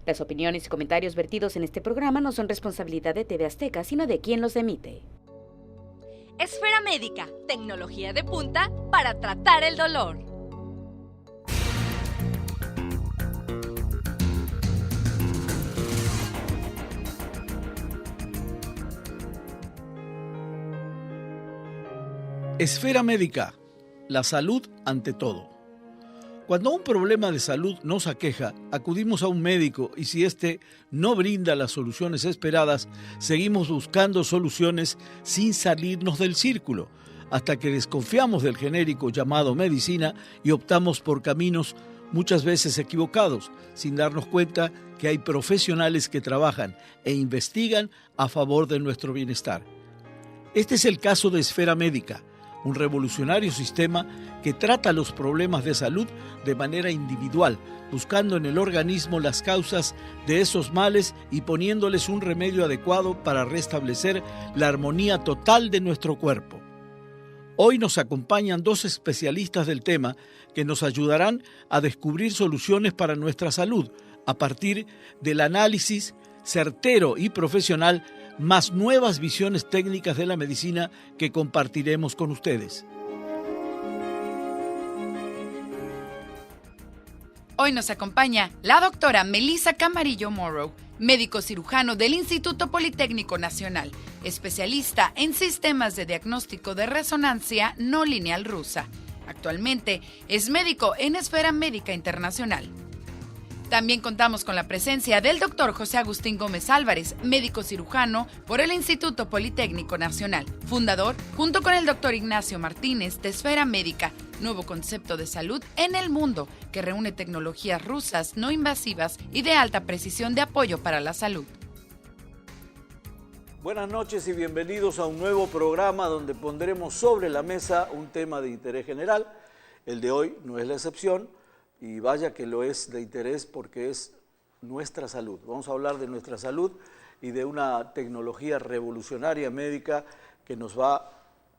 Las opiniones y comentarios vertidos en este programa no son responsabilidad de TV Azteca, sino de quien los emite. Esfera Médica, tecnología de punta para tratar el dolor. Esfera Médica, la salud ante todo. Cuando un problema de salud nos aqueja, acudimos a un médico y si éste no brinda las soluciones esperadas, seguimos buscando soluciones sin salirnos del círculo, hasta que desconfiamos del genérico llamado medicina y optamos por caminos muchas veces equivocados, sin darnos cuenta que hay profesionales que trabajan e investigan a favor de nuestro bienestar. Este es el caso de Esfera Médica, un revolucionario sistema que trata los problemas de salud de manera individual, buscando en el organismo las causas de esos males y poniéndoles un remedio adecuado para restablecer la armonía total de nuestro cuerpo. Hoy nos acompañan dos especialistas del tema que nos ayudarán a descubrir soluciones para nuestra salud a partir del análisis certero y profesional más nuevas visiones técnicas de la medicina que compartiremos con ustedes. Hoy nos acompaña la doctora Melissa Camarillo Morrow, médico cirujano del Instituto Politécnico Nacional, especialista en sistemas de diagnóstico de resonancia no lineal rusa. Actualmente es médico en Esfera Médica Internacional. También contamos con la presencia del doctor José Agustín Gómez Álvarez, médico cirujano por el Instituto Politécnico Nacional, fundador, junto con el doctor Ignacio Martínez, de Esfera Médica, nuevo concepto de salud en el mundo que reúne tecnologías rusas no invasivas y de alta precisión de apoyo para la salud. Buenas noches y bienvenidos a un nuevo programa donde pondremos sobre la mesa un tema de interés general. El de hoy no es la excepción. Y vaya que lo es de interés porque es nuestra salud. Vamos a hablar de nuestra salud y de una tecnología revolucionaria médica que nos va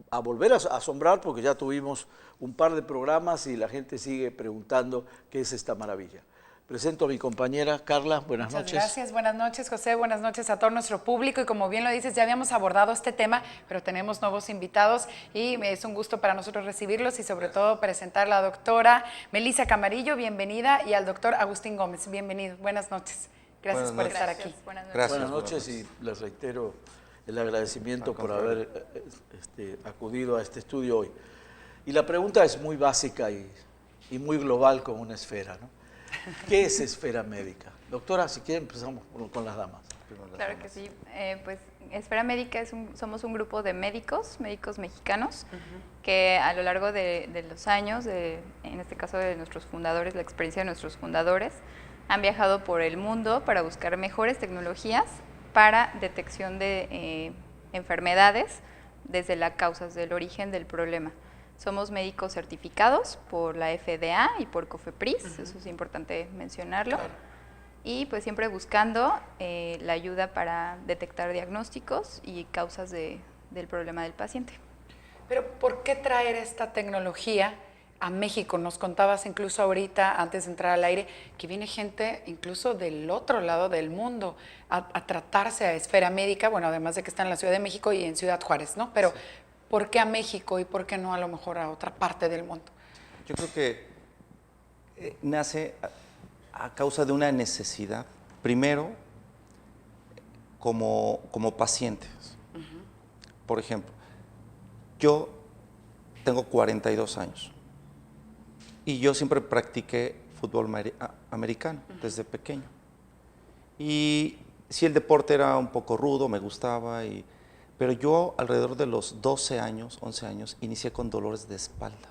a volver a asombrar porque ya tuvimos un par de programas y la gente sigue preguntando qué es esta maravilla. Presento a mi compañera Carla, buenas noches. Muchas gracias, buenas noches José, buenas noches a todo nuestro público y como bien lo dices, ya habíamos abordado este tema, pero tenemos nuevos invitados y es un gusto para nosotros recibirlos y sobre todo presentar a la doctora Melissa Camarillo, bienvenida, y al doctor Agustín Gómez, bienvenido, buenas noches, gracias por estar aquí. Buenas noches y les reitero el agradecimiento por haber acudido a este estudio hoy. Y la pregunta es muy básica y muy global como una esfera, ¿no? ¿Qué es Esfera Médica? Doctora, si quiere empezamos con las damas. Claro que sí. Pues Esfera Médica somos un grupo de médicos mexicanos, que a lo largo de los años, en este caso de nuestros fundadores, la experiencia de nuestros fundadores, han viajado por el mundo para buscar mejores tecnologías para detección de enfermedades desde las causas del origen del problema. Somos médicos certificados por la FDA y por COFEPRIS, eso es importante mencionarlo. Claro. Y pues siempre buscando la ayuda para detectar diagnósticos y causas del problema del paciente. Pero ¿por qué traer esta tecnología a México? Nos contabas incluso ahorita, antes de entrar al aire, que viene gente incluso del otro lado del mundo a tratarse a Esfera Médica, bueno, además de que está en la Ciudad de México y en Ciudad Juárez, ¿no? Pero sí. ¿Por qué a México y por qué no a lo mejor a otra parte del mundo? Yo creo que nace a causa de una necesidad, primero como pacientes. Por ejemplo, yo tengo 42 años y yo siempre practiqué fútbol americano desde pequeño. Y si el deporte era un poco rudo, me gustaba, pero yo alrededor de los 12 años, 11 años, inicié con dolores de espalda.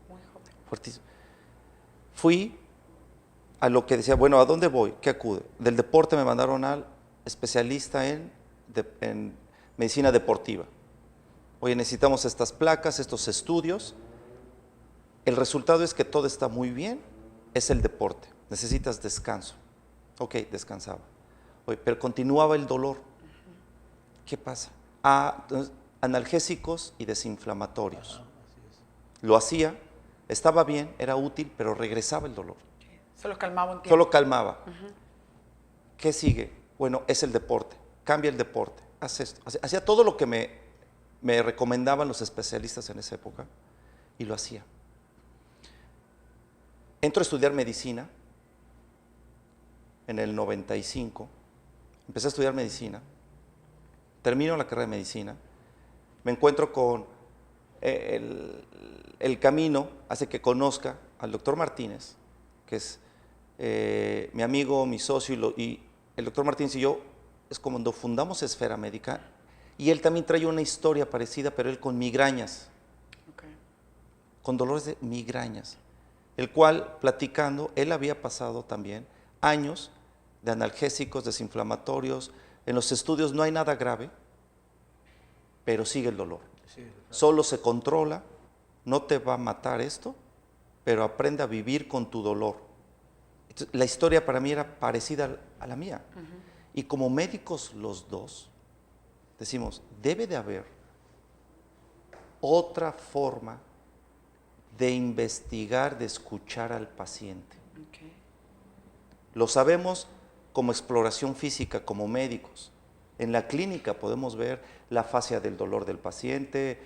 Muy joven. Fuertísimo. Fui a lo que decía, bueno, ¿a dónde voy? ¿Qué acude? Del deporte me mandaron al especialista en medicina deportiva. Oye, necesitamos estas placas, estos estudios. El resultado es que todo está muy bien, es el deporte. Necesitas descanso. Ok, descansaba. Oye, pero continuaba el dolor. ¿Qué pasa? Analgésicos y desinflamatorios. Lo hacía, estaba bien, era útil, pero regresaba el dolor. Solo calmaba un tiempo. Solo calmaba. ¿Qué sigue? Bueno, es el deporte, cambia el deporte, haz esto. Hacía todo lo que me recomendaban los especialistas en esa época y lo hacía. Entro a estudiar medicina en el 95, empecé a estudiar medicina, termino la carrera de medicina, me encuentro con el camino, hace que conozca al doctor Martínez, que es mi amigo, mi socio, y el doctor Martínez y yo es como cuando fundamos Esfera Médica, y él también trae una historia parecida, pero él con migrañas, con dolores de migrañas, el cual, platicando, él había pasado también años de analgésicos, desinflamatorios. En los estudios no hay nada grave, pero sigue el dolor. Sí, claro. Solo se controla, no te va a matar esto, pero aprende a vivir con tu dolor. Entonces, la historia para mí era parecida a la mía. Y como médicos los dos, decimos, debe de haber otra forma de investigar, de escuchar al paciente. Lo sabemos como exploración física, como médicos. En la clínica podemos ver la fascia del dolor del paciente,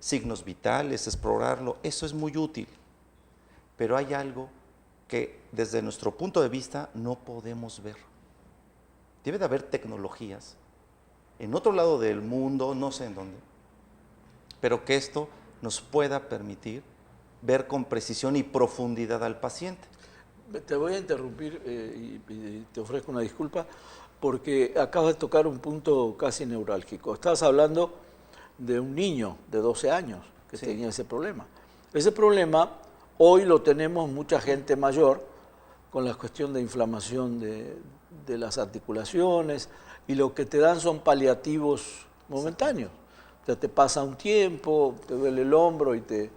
signos vitales, explorarlo. Eso es muy útil. Pero hay algo que desde nuestro punto de vista no podemos ver. Debe de haber tecnologías en otro lado del mundo, no sé en dónde, pero que esto nos pueda permitir ver con precisión y profundidad al paciente. Te voy a interrumpir y te ofrezco una disculpa porque acabas de tocar un punto casi neurálgico. Estabas hablando de un niño de 12 años que tenía ese problema. Ese problema hoy lo tenemos mucha gente mayor con la cuestión de inflamación de las articulaciones y lo que te dan son paliativos momentáneos. O sea, te pasa un tiempo, te duele el hombro y te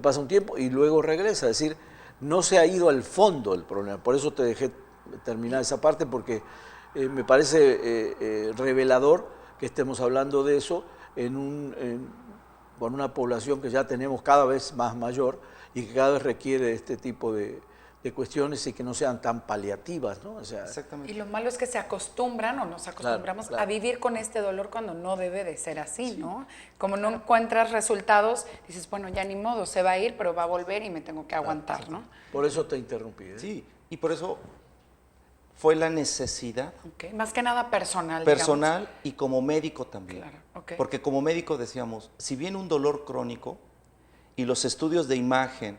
pasa un tiempo y luego regresa. Es decir, no se ha ido al fondo del problema. Por eso te dejé terminar esa parte porque me parece revelador que estemos hablando de eso con una población que ya tenemos cada vez más mayor y que cada vez requiere este tipo de cuestiones y que no sean tan paliativas, ¿no? O sea, exactamente. Y lo malo es que se acostumbran o nos acostumbramos a vivir con este dolor cuando no debe de ser así, ¿no? Como no encuentras resultados, dices, bueno, ya ni modo, se va a ir, pero va a volver y me tengo que aguantar, ¿no? Por eso te interrumpí. Sí, y por eso fue la necesidad. Más que nada personal. Personal digamos. Y como médico también. Claro, Porque como médico decíamos, si viene un dolor crónico y los estudios de imagen,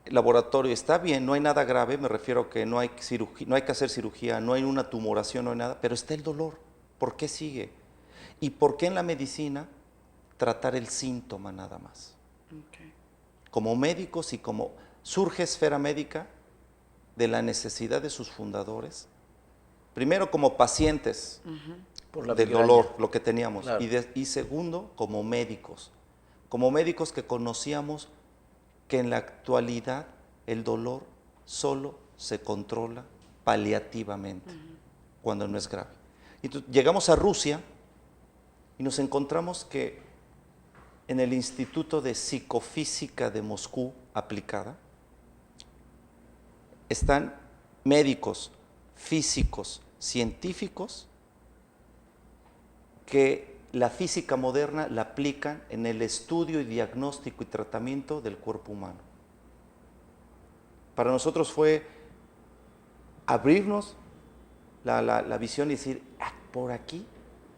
laboratorio está bien, no hay nada grave, me refiero a que no hay que hacer cirugía, no hay una tumoración, no hay nada, pero está el dolor. ¿Por qué sigue? ¿Y por qué en la medicina tratar el síntoma nada más? Como médicos y como surge Esfera Médica de la necesidad de sus fundadores, primero como pacientes del dolor, lo que teníamos, claro. Y segundo como médicos que conocíamos que en la actualidad el dolor solo se controla paliativamente, cuando no es grave. Entonces, llegamos a Rusia y nos encontramos que en el Instituto de Psicofísica de Moscú aplicada están médicos, físicos, científicos que la física moderna la aplican en el estudio y diagnóstico y tratamiento del cuerpo humano. Para nosotros fue abrirnos la visión y decir, por aquí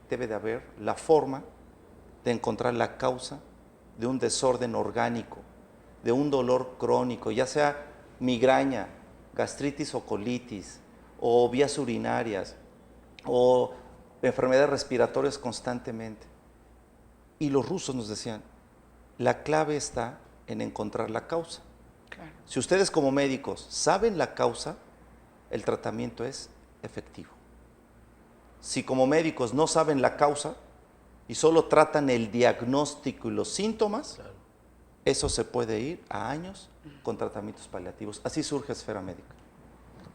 debe de haber la forma de encontrar la causa de un desorden orgánico, de un dolor crónico, ya sea migraña, gastritis o colitis, o vías urinarias, o enfermedades respiratorias constantemente. Y los rusos nos decían, la clave está en encontrar la causa. Claro. Si ustedes como médicos saben la causa, el tratamiento es efectivo. Si como médicos no saben la causa y solo tratan el diagnóstico y los síntomas, claro, eso se puede ir a años con tratamientos paliativos. Así surge Esfera Médica.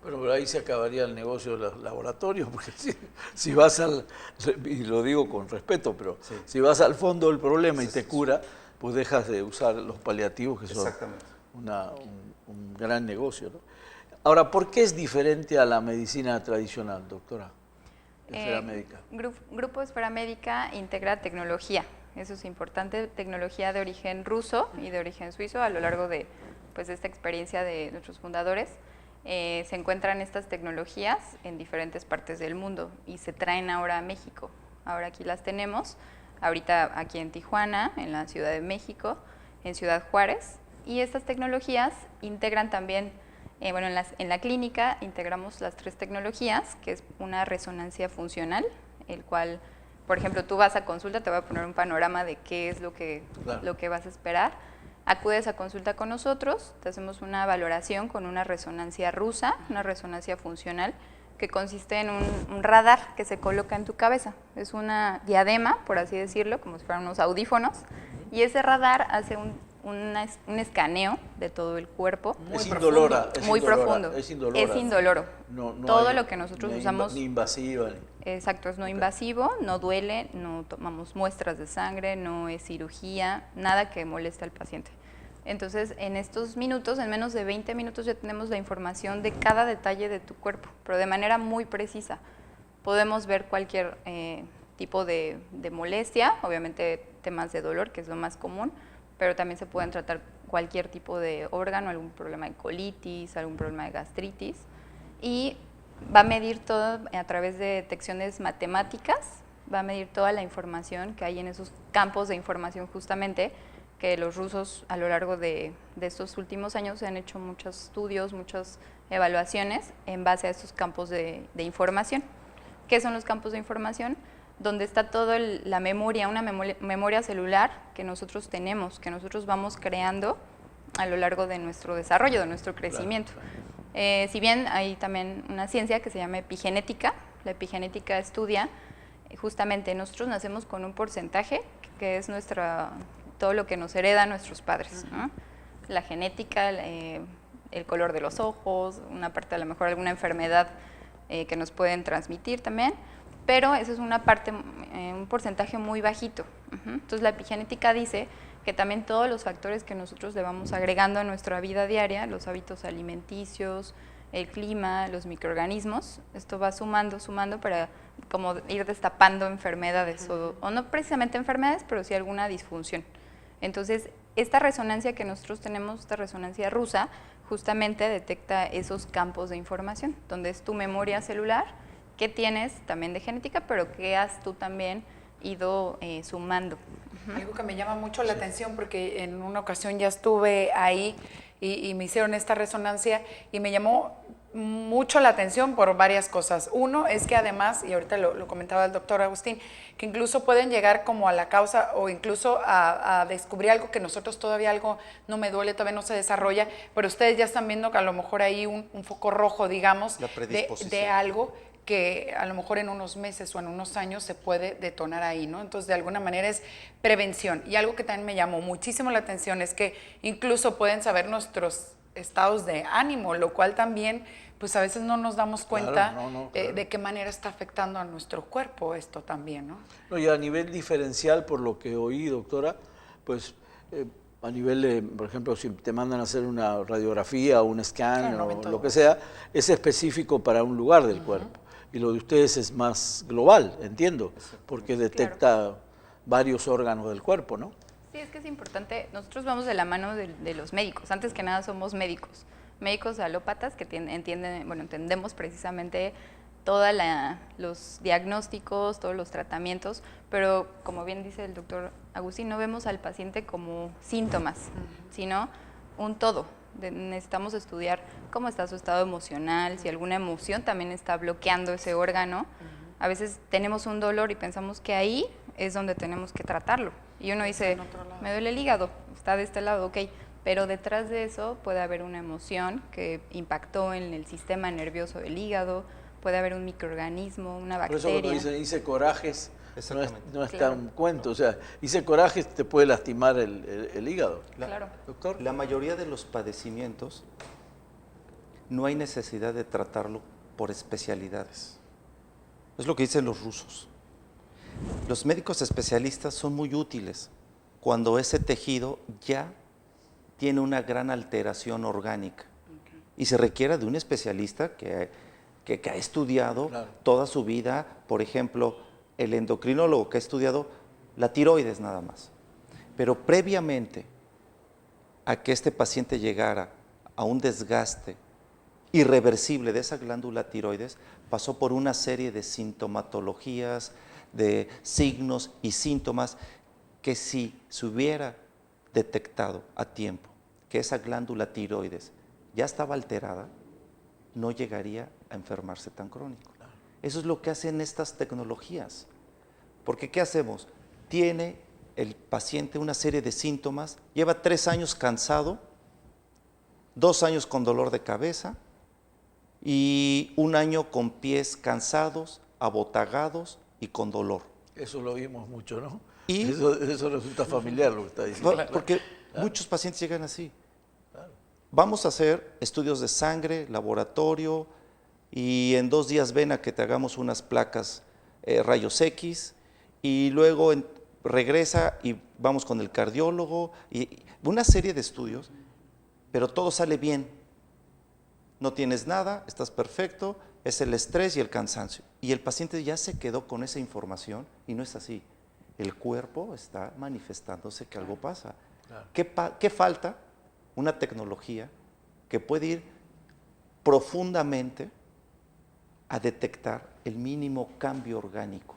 Pero ahí se acabaría el negocio de los laboratorios, porque si vas y lo digo con respeto, pero si vas al fondo del problema y te cura, pues dejas de usar los paliativos, que son un gran negocio, ¿no? Ahora, ¿por qué es diferente a la medicina tradicional, doctora? Esfera Médica. Grupo Esfera Médica integra tecnología, eso es importante, tecnología de origen ruso y de origen suizo. A lo largo de pues, esta experiencia de nuestros fundadores, se encuentran estas tecnologías en diferentes partes del mundo y se traen ahora a México. Ahora aquí las tenemos, ahorita aquí en Tijuana, en la Ciudad de México, en Ciudad Juárez, y estas tecnologías integran también, bueno, en la clínica integramos las 3 tecnologías, que es una resonancia funcional, el cual, por ejemplo, tú vas a consulta, te voy a poner un panorama de qué es lo que vas a esperar. Acudes a consulta con nosotros, te hacemos una valoración con una resonancia rusa, una resonancia funcional, que consiste en un radar que se coloca en tu cabeza. Es una diadema, por así decirlo, como si fueran unos audífonos, y ese radar hace un escaneo de todo el cuerpo. Es indolora. Muy profundo. Es indolora. Es indoloro. No todo lo que nosotros usamos. Ni invasiva. Exacto, es no invasivo, no duele, no tomamos muestras de sangre, no es cirugía, nada que moleste al paciente. Entonces, en estos minutos, en menos de 20 minutos, ya tenemos la información de cada detalle de tu cuerpo, pero de manera muy precisa. Podemos ver cualquier tipo de molestia, obviamente temas de dolor, que es lo más común, pero también se pueden tratar cualquier tipo de órgano, algún problema de colitis, algún problema de gastritis, y va a medir todo a través de detecciones matemáticas, va a medir toda la información que hay en esos campos de información justamente, que los rusos a lo largo de estos últimos años se han hecho muchos estudios, muchas evaluaciones en base a estos campos de información. ¿Qué son los campos de información? Donde está toda la memoria, una memoria celular que nosotros tenemos, que nosotros vamos creando a lo largo de nuestro desarrollo, de nuestro crecimiento. Si bien hay también una ciencia que se llama epigenética, la epigenética estudia justamente nosotros nacemos con un porcentaje que es todo lo que nos heredan nuestros padres, ¿no? La genética, el color de los ojos, una parte a lo mejor alguna enfermedad que nos pueden transmitir también, pero eso es una parte, un porcentaje muy bajito. Entonces la epigenética dice que también todos los factores que nosotros le vamos agregando a nuestra vida diaria, los hábitos alimenticios, el clima, los microorganismos, esto va sumando para como ir destapando enfermedades, o no precisamente enfermedades, pero sí alguna disfunción. Entonces, esta resonancia que nosotros tenemos, esta resonancia rusa, justamente detecta esos campos de información, donde es tu memoria celular, que tienes también de genética, pero que has tú también ido sumando. Algo que me llama mucho la atención, porque en una ocasión ya estuve ahí y me hicieron esta resonancia y me llamó mucho la atención por varias cosas. Uno es que además, y ahorita lo comentaba el doctor Agustín, que incluso pueden llegar como a la causa o incluso a descubrir algo que nosotros todavía algo no me duele, todavía no se desarrolla, pero ustedes ya están viendo que a lo mejor hay un foco rojo, digamos, de algo que a lo mejor en unos meses o en unos años se puede detonar ahí, ¿no? Entonces, de alguna manera es prevención. Y algo que también me llamó muchísimo la atención es que incluso pueden saber nuestros estados de ánimo, lo cual también, pues a veces no nos damos cuenta claro. De qué manera está afectando a nuestro cuerpo esto también, ¿no? No, y a nivel diferencial, por lo que oí, doctora, pues a nivel de, por ejemplo, si te mandan a hacer una radiografía o un scan claro, o lo que sea, es específico para un lugar del cuerpo. Y lo de ustedes es más global, entiendo, porque detecta claro. varios órganos del cuerpo, ¿no? Sí, es que es importante, nosotros vamos de la mano de los médicos, antes que nada somos médicos alópatas que entendemos precisamente todos los diagnósticos, todos los tratamientos, pero como bien dice el doctor Agustín, no vemos al paciente como síntomas, sino un todo. Necesitamos estudiar cómo está su estado emocional, si alguna emoción también está bloqueando ese órgano. A veces tenemos un dolor y pensamos que ahí es donde tenemos que tratarlo. Y uno dice, me duele el hígado, está de este lado, ok, pero detrás de eso puede haber una emoción que impactó en el sistema nervioso del hígado, puede haber un microorganismo, una bacteria. Por eso cuando hice corajes, no es tan cuento, o sea, hice corajes te puede lastimar el hígado. Claro. Doctor. La mayoría de los padecimientos no hay necesidad de tratarlo por especialidades. Es lo que dicen los rusos. Los médicos especialistas son muy útiles cuando ese tejido ya tiene una gran alteración orgánica y se requiera de un especialista que ha estudiado toda su vida, por ejemplo, el endocrinólogo que ha estudiado la tiroides nada más. Pero previamente a que este paciente llegara a un desgaste irreversible de esa glándula tiroides, pasó por una serie de sintomatologías, de signos y síntomas que si se hubiera detectado a tiempo que esa glándula tiroides ya estaba alterada, no llegaría a enfermarse tan crónico. Eso es lo que hacen estas tecnologías. Porque ¿qué hacemos? Tiene el paciente una serie de síntomas, lleva 3 años cansado, 2 años con dolor de cabeza y 1 año con pies cansados, abotagados y con dolor. Eso lo vimos mucho, ¿no? Y eso resulta familiar lo que está diciendo. Porque muchos pacientes llegan así. Vamos a hacer estudios de sangre, laboratorio, y en 2 días ven a que te hagamos unas placas rayos X, y luego regresa y vamos con el cardiólogo, y una serie de estudios, pero todo sale bien. No tienes nada, estás perfecto, es el estrés y el cansancio. Y el paciente ya se quedó con esa información y no es así. El cuerpo está manifestándose que algo pasa. Claro. ¿Qué falta? Una tecnología que puede ir profundamente a detectar el mínimo cambio orgánico.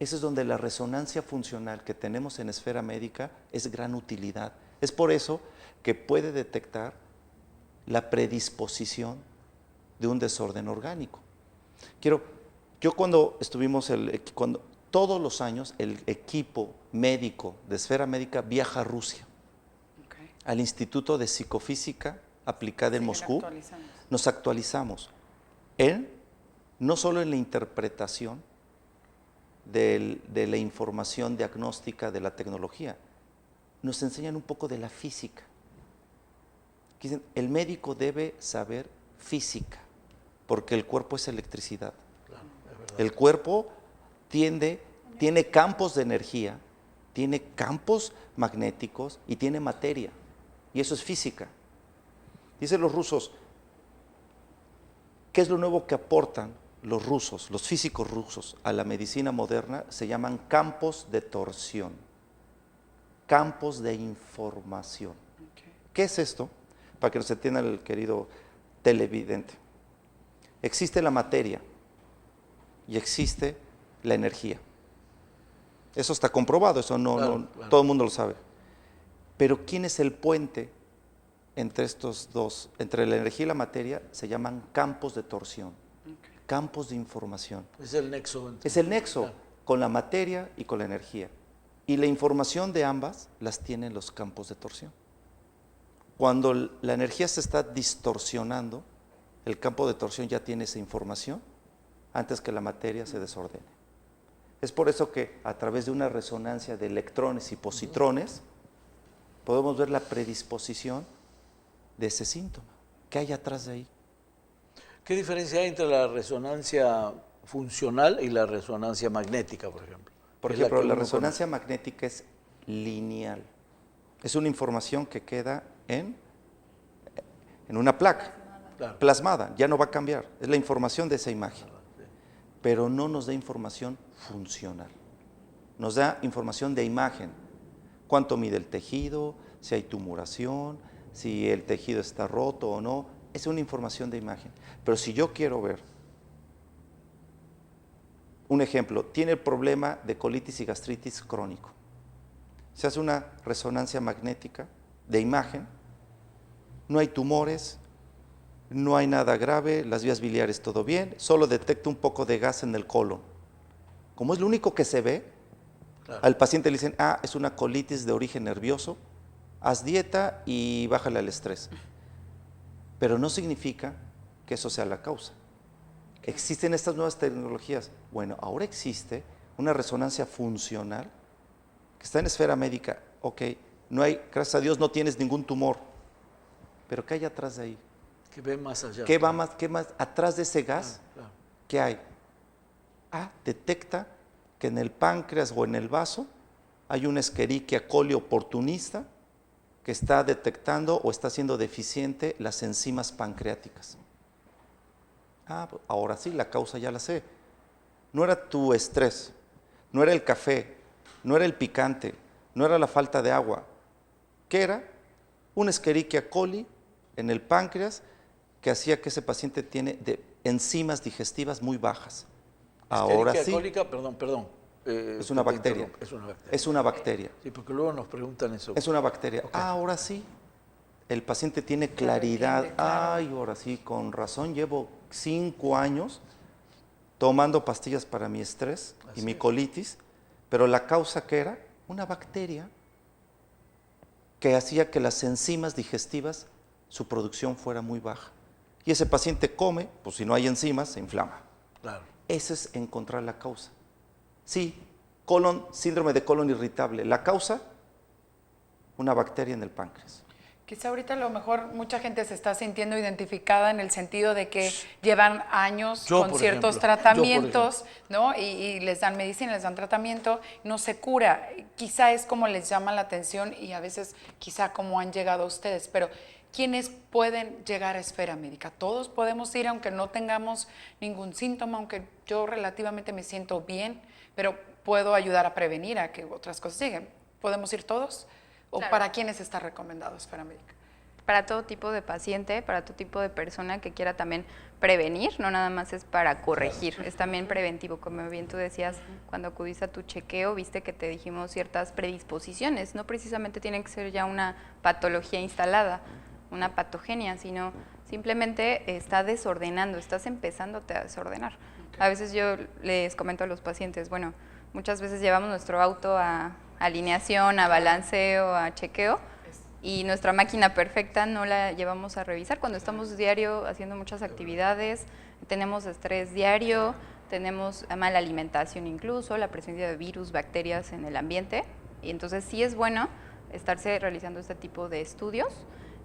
Eso es donde la resonancia funcional que tenemos en Esfera Médica es gran utilidad. Es por eso que puede detectar la predisposición de un desorden orgánico. Yo cuando estuvimos, todos los años el equipo médico de Esfera Médica viaja a Rusia, al Instituto de Psicofísica Aplicada en Moscú. Nos actualizamos no solo en la interpretación de la información diagnóstica de la tecnología, nos enseñan un poco de la física. Dicen, el médico debe saber física, porque el cuerpo es electricidad. Claro, es verdad. El cuerpo tiene campos de energía, tiene campos magnéticos y tiene materia. Y eso es física. Dicen los rusos, ¿qué es lo nuevo que aportan los rusos, los físicos rusos, a la medicina moderna? Se llaman campos de torsión, campos de información. ¿Qué es esto? Para que nos entienda el querido televidente. Existe la materia y existe la energía. Eso está comprobado, eso claro. Todo el mundo lo sabe. Pero ¿quién es el puente entre estos dos? Entre la energía y la materia se llaman campos de torsión, campos de información. Es el nexo. Es el nexo con la materia y con la energía. Y la información de ambas las tienen los campos de torsión. Cuando la energía se está distorsionando, el campo de torsión ya tiene esa información antes que la materia se desordene. Es por eso que a través de una resonancia de electrones y positrones podemos ver la predisposición de ese síntoma. ¿Qué hay atrás de ahí? ¿Qué diferencia hay entre la resonancia funcional y la resonancia magnética, por ejemplo? Por ejemplo, la resonancia magnética es lineal. Es una información que queda en una placa plasmada, ya no va a cambiar. Es la información de esa imagen. Pero no nos da información funcional. Nos da información de imagen. Cuánto mide el tejido, si hay tumoración, si el tejido está roto o no. Es una información de imagen. Pero si yo quiero ver, un ejemplo, tiene el problema de colitis y gastritis crónico. Se hace una resonancia magnética de imagen, no hay tumores, no hay nada grave, las vías biliares todo bien, solo detecta un poco de gas en el colon. Como es lo único que se ve, claro, al paciente le dicen, es una colitis de origen nervioso, haz dieta y bájale al estrés. Pero no significa que eso sea la causa. Existen estas nuevas tecnologías. Bueno, ahora existe una resonancia funcional que está en Esfera Médica. Ok, no hay, gracias a Dios no tienes ningún tumor, pero ¿qué hay atrás de ahí? Que ve más allá. ¿Qué más atrás de ese gas? Claro. ¿Qué hay? Detecta que en el páncreas o en el vaso hay una Escherichia coli oportunista que está detectando o está haciendo deficiente las enzimas pancreáticas. Ahora sí, la causa ya la sé. No era tu estrés, no era el café, no era el picante, no era la falta de agua. ¿Qué era? Un Escherichia coli en el páncreas que hacía que ese paciente tiene enzimas digestivas muy bajas. Ahora sí. Cólica, perdón. Es una bacteria. Es una bacteria. Sí, porque luego nos preguntan eso. Es una bacteria. Okay. Ahora sí. El paciente tiene claridad. Ay, ahora sí, con razón. Llevo 5 años tomando pastillas para mi estrés y mi colitis, pero la causa que era una bacteria que hacía que las enzimas digestivas, su producción fuera muy baja. Y ese paciente come, pues si no hay enzimas, se inflama. Claro. Eso es encontrar la causa. Sí, síndrome de colon irritable. La causa, una bacteria en el páncreas. Quizá ahorita a lo mejor mucha gente se está sintiendo identificada en el sentido de que llevan años con ciertos tratamientos, ¿no? Y les dan medicina, les dan tratamiento, no se cura. Quizá es como les llama la atención y a veces quizá como han llegado a ustedes, pero ¿quiénes pueden llegar a Esfera Médica? Todos podemos ir aunque no tengamos ningún síntoma, aunque yo relativamente me siento bien, pero puedo ayudar a prevenir a que otras cosas lleguen. ¿Podemos ir todos? ¿O claro. para quiénes está recomendado Esfera Médica? Para todo tipo de paciente, para todo tipo de persona que quiera también prevenir, no nada más es para corregir, es también preventivo. Como bien tú decías, cuando acudiste a tu chequeo, viste que te dijimos ciertas predisposiciones, no precisamente tienen que ser ya una patología instalada, una patogenia, sino simplemente está desordenando, estás empezándote a desordenar. Okay. A veces yo les comento a los pacientes, bueno, muchas veces llevamos nuestro auto a alineación, a balanceo, a chequeo, y nuestra máquina perfecta no la llevamos a revisar cuando estamos diario haciendo muchas actividades, tenemos estrés diario, tenemos mala alimentación incluso, la presencia de virus, bacterias en el ambiente, y entonces sí es bueno estarse realizando este tipo de estudios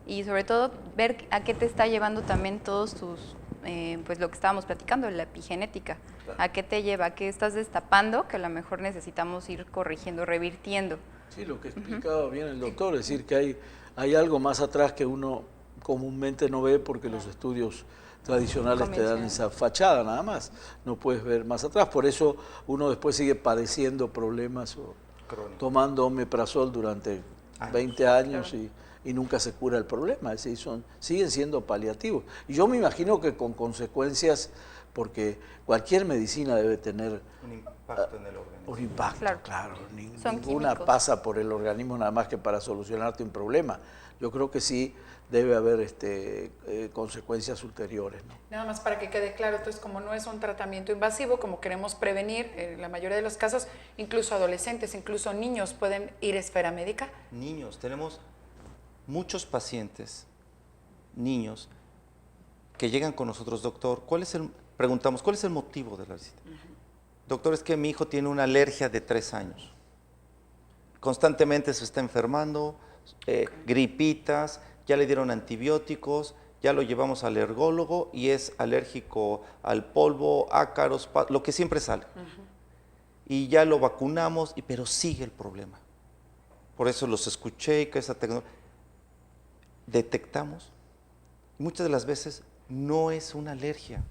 y sobre todo ver a qué te está llevando también todos tus, pues lo que estábamos platicando, la epigenética, a qué te lleva, a qué estás destapando, que a lo mejor necesitamos ir corrigiendo, revirtiendo. Sí, lo que explicaba bien el doctor, es decir, que hay algo más atrás que uno comúnmente no ve porque los estudios tradicionales te dan esa fachada nada más, no puedes ver más atrás, por eso uno después sigue padeciendo problemas o tomando omeprazol durante 20 años y nunca se cura el problema, es decir, siguen siendo paliativos. Y yo me imagino que con consecuencias, porque cualquier medicina debe tener un impacto en el organismo. Un impacto, claro. Ninguna químicos. pasa por el organismo nada más que para solucionarte un problema. Yo creo que sí debe haber consecuencias ulteriores, ¿no? Nada más para que quede claro, entonces como no es un tratamiento invasivo, como queremos prevenir, en la mayoría de los casos, incluso adolescentes, incluso niños pueden ir a Esfera Médica. Niños, tenemos muchos pacientes, niños, que llegan con nosotros, doctor, preguntamos, ¿cuál es el motivo de la visita? Doctor, es que mi hijo tiene una alergia de 3 años. Constantemente se está enfermando, gripitas, ya le dieron antibióticos, ya lo llevamos al alergólogo y es alérgico al polvo, ácaros, lo que siempre sale. Y ya lo vacunamos, pero sigue el problema. Por eso los escuché y que esa tecnología. Detectamos, muchas de las veces no es una alergia.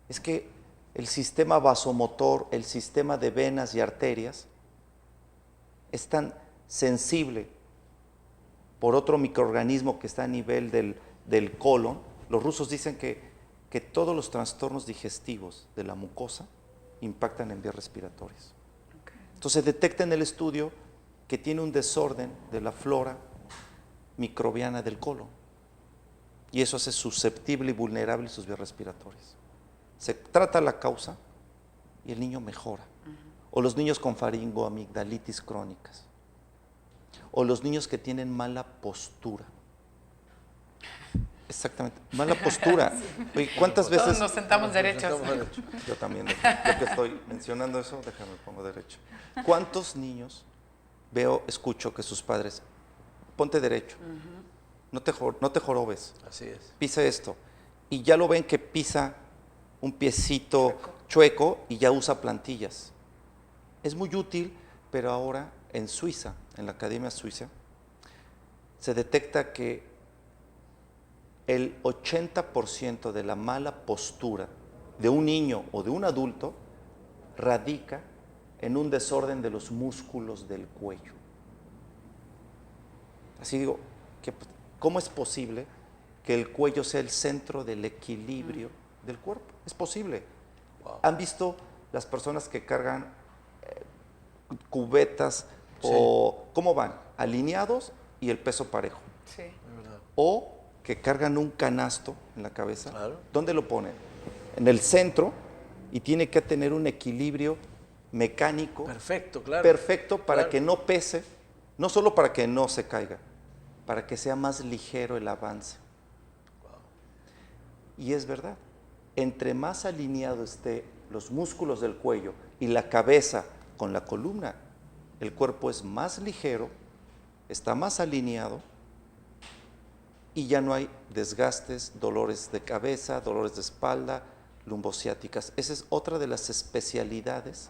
Es que el sistema vasomotor, el sistema de venas y arterias es tan sensible por otro microorganismo que está a nivel del colon. Los rusos dicen que todos los trastornos digestivos de la mucosa impactan en vías respiratorias. Entonces detecta en el estudio que tiene un desorden de la flora microbiana del colon y eso hace susceptible y vulnerable sus vías respiratorias. Se trata la causa y el niño mejora. O los niños con faringoamigdalitis crónicas. O los niños que tienen mala postura. Exactamente, mala postura. Oye, ¿cuántas veces? Todos nos sentamos derechos. Yo también, yo que estoy mencionando eso, déjame pongo derecho. ¿Cuántos niños escucho que sus padres, ponte derecho, no te jorobes, así es, pisa esto, y ya lo ven que pisa un piecito chueco y ya usa plantillas? Es muy útil, pero ahora en Suiza, en la Academia Suiza, se detecta que el 80% de la mala postura de un niño o de un adulto radica en un desorden de los músculos del cuello. Así digo, ¿cómo es posible que el cuello sea el centro del equilibrio del cuerpo? Es posible. Wow. ¿Han visto las personas que cargan cubetas o cómo van? Alineados y el peso parejo. Sí. O que cargan un canasto en la cabeza. Claro. ¿Dónde lo ponen? En el centro, y tiene que tener un equilibrio mecánico. Perfecto, claro. Perfecto para claro. que no pese, no solo para que no se caiga, para que sea más ligero el avance. Wow. Y es verdad, entre más alineado esté los músculos del cuello y la cabeza con la columna, el cuerpo es más ligero, está más alineado y ya no hay desgastes, dolores de cabeza, dolores de espalda, lumbociáticas. Esa es otra de las especialidades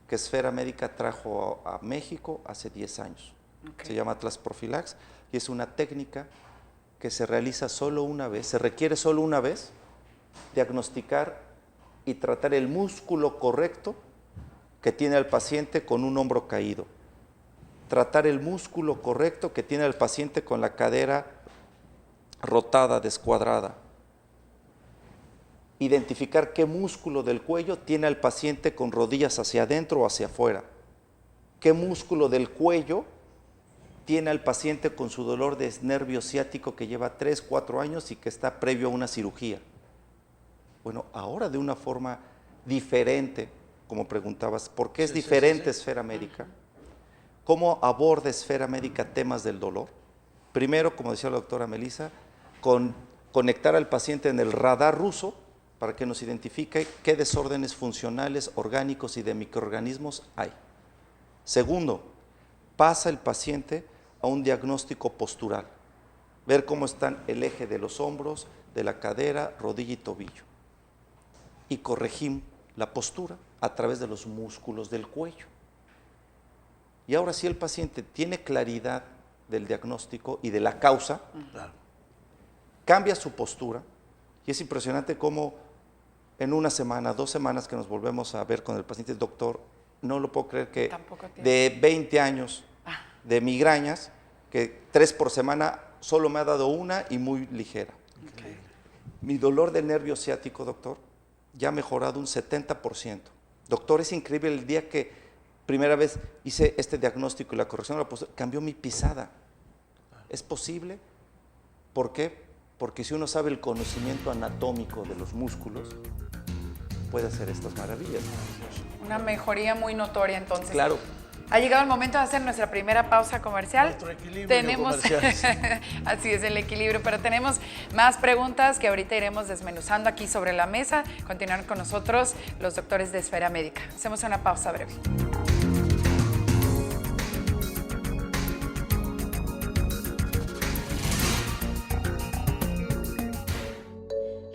que Esfera Médica trajo a México hace 10 años. Okay. Se llama Atlas Profilax y es una técnica que se realiza solo una vez, se requiere solo una vez diagnosticar y tratar el músculo correcto que tiene el paciente con un hombro caído, tratar el músculo correcto que tiene el paciente con la cadera rotada, descuadrada, identificar qué músculo del cuello tiene el paciente con rodillas hacia adentro o hacia afuera, qué músculo del cuello tiene al paciente con su dolor de nervio ciático que lleva 3, 4 años y que está previo a una cirugía. Bueno, ahora de una forma diferente, como preguntabas, ¿por qué es diferente Esfera Médica? ¿Cómo aborda Esfera Médica temas del dolor? Primero, como decía la doctora Melissa, conectar al paciente en el radar ruso para que nos identifique qué desórdenes funcionales, orgánicos y de microorganismos hay. Segundo, pasa el paciente a un diagnóstico postural, ver cómo están el eje de los hombros, de la cadera, rodilla y tobillo. Y corregimos la postura a través de los músculos del cuello. Y ahora sí el paciente tiene claridad del diagnóstico y de la causa, cambia su postura y es impresionante cómo en una semana, 2 semanas que nos volvemos a ver con el paciente, doctor, no lo puedo creer que de 20 años de migrañas, que 3 por semana solo me ha dado una y muy ligera. Okay. Mi dolor de nervio ciático, doctor, ya ha mejorado un 70%. Doctor, es increíble, el día que primera vez hice este diagnóstico y la corrección de la postura, cambió mi pisada. ¿Es posible? ¿Por qué? Porque si uno sabe el conocimiento anatómico de los músculos, puede hacer estas maravillas. Una mejoría muy notoria entonces. Claro. Ha llegado el momento de hacer nuestra primera pausa comercial. Nuestro equilibrio tenemos comercial. Así es el equilibrio, pero tenemos más preguntas que ahorita iremos desmenuzando aquí sobre la mesa. Continúan con nosotros los doctores de Esfera Médica. Hacemos una pausa breve.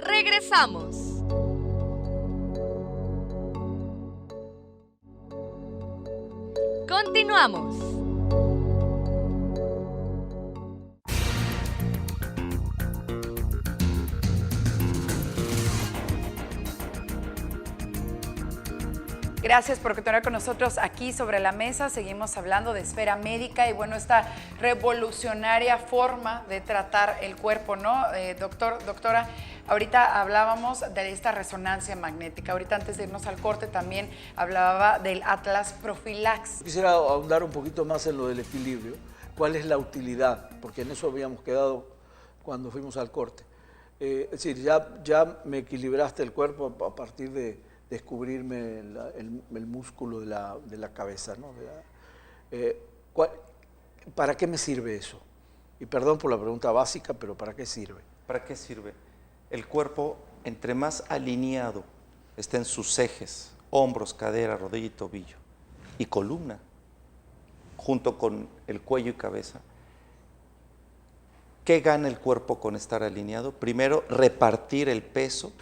Regresamos. Continuamos. Gracias por continuar con nosotros aquí sobre la mesa. Seguimos hablando de Esfera Médica y bueno, esta revolucionaria forma de tratar el cuerpo, ¿no? Doctora, ahorita hablábamos de esta resonancia magnética. Ahorita antes de irnos al corte también hablaba del Atlas Profilax. Quisiera ahondar un poquito más en lo del equilibrio. ¿Cuál es la utilidad? Porque en eso habíamos quedado cuando fuimos al corte. Es decir, ya me equilibraste el cuerpo a partir de descubrirme el músculo de la cabeza, ¿no? ¿Para qué me sirve eso? Y perdón por la pregunta básica, pero ¿para qué sirve? ¿Para qué sirve? El cuerpo, entre más alineado está en sus ejes, hombros, cadera, rodilla y tobillo, y columna, junto con el cuello y cabeza, ¿qué gana el cuerpo con estar alineado? Primero, repartir el peso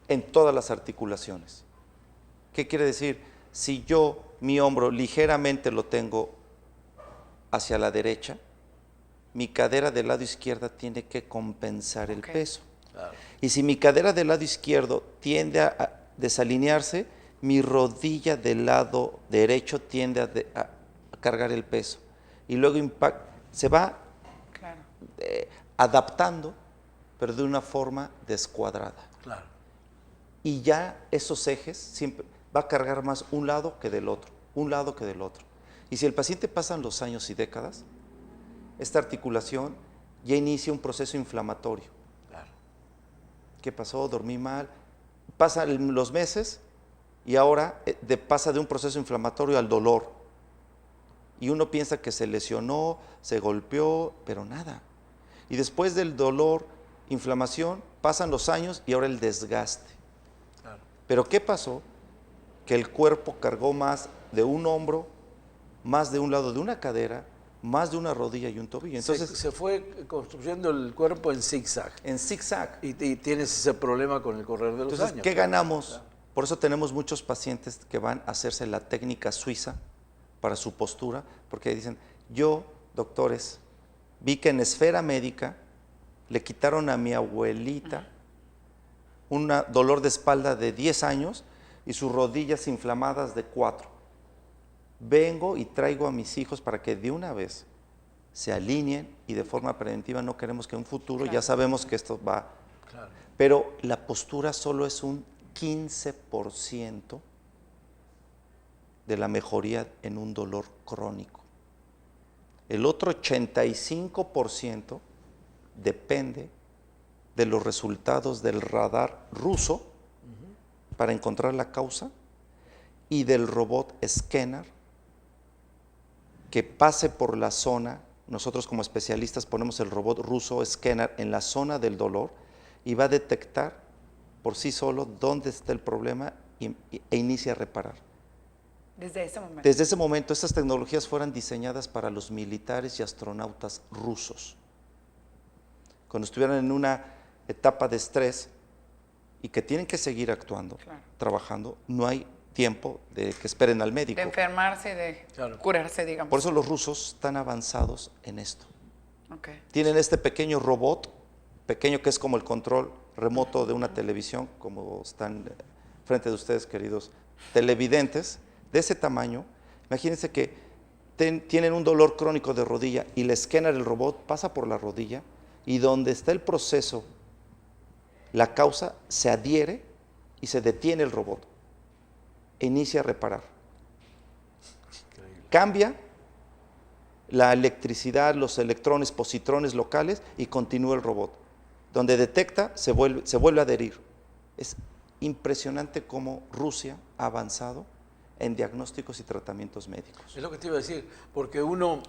en todas las articulaciones. ¿Qué quiere decir? Si mi hombro ligeramente lo tengo hacia la derecha, mi cadera del lado izquierdo tiene que compensar el Ok. peso. Claro. Y si mi cadera del lado izquierdo tiende a desalinearse, mi rodilla del lado derecho tiende a cargar el peso. Y luego se va Claro. adaptando, pero de una forma descuadrada. Claro. Y ya esos ejes siempre va a cargar más un lado que del otro, un lado que del otro. Y si el paciente pasan los años y décadas, esta articulación ya inicia un proceso inflamatorio. Claro. ¿Qué pasó? Dormí mal. Pasan los meses y ahora pasa de un proceso inflamatorio al dolor. Y uno piensa que se lesionó, se golpeó, pero nada. Y después del dolor, inflamación, pasan los años y ahora el desgaste. Claro. Pero ¿qué pasó? Que el cuerpo cargó más de un hombro, más de un lado de una cadera, más de una rodilla y un tobillo. Entonces, se fue construyendo el cuerpo en zigzag. en zigzag. Y tienes ese problema con el correr de los Entonces, años. ¿qué ganamos? Por eso tenemos muchos pacientes que van a hacerse la técnica suiza para su postura, porque dicen, yo, doctores, vi que en Esfera Médica le quitaron a mi abuelita un dolor de espalda de 10 años y sus rodillas inflamadas de 4. Vengo y traigo a mis hijos para que de una vez se alineen y de forma preventiva no queremos que en un futuro, ya sabemos que esto va. Claro. Pero la postura solo es un 15% de la mejoría en un dolor crónico. El otro 85% depende de los resultados del radar ruso para encontrar la causa y del robot Scanner que pase por la zona. Nosotros como especialistas ponemos el robot ruso Scanner en la zona del dolor y va a detectar por sí solo dónde está el problema e inicia a reparar. Desde ese momento. Desde ese momento, estas tecnologías fueron diseñadas para los militares y astronautas rusos. Cuando estuvieran en una etapa de estrés y que tienen que seguir actuando, Claro. trabajando, no hay tiempo de que esperen al médico. De enfermarse y de Claro. curarse, digamos. Por eso los rusos están avanzados en esto. Ok. Tienen este pequeño robot, pequeño que es como el control remoto de una televisión, como están frente de ustedes, queridos televidentes, de ese tamaño. Imagínense que tienen un dolor crónico de rodilla y el escáner del robot pasa por la rodilla y donde está el proceso, la causa, se adhiere y se detiene el robot e inicia a reparar. Cambia la electricidad, los electrones, positrones locales y continúa el robot. Donde detecta, se vuelve a adherir. Es impresionante cómo Rusia ha avanzado en diagnósticos y tratamientos médicos. Es lo que te iba a decir, porque uno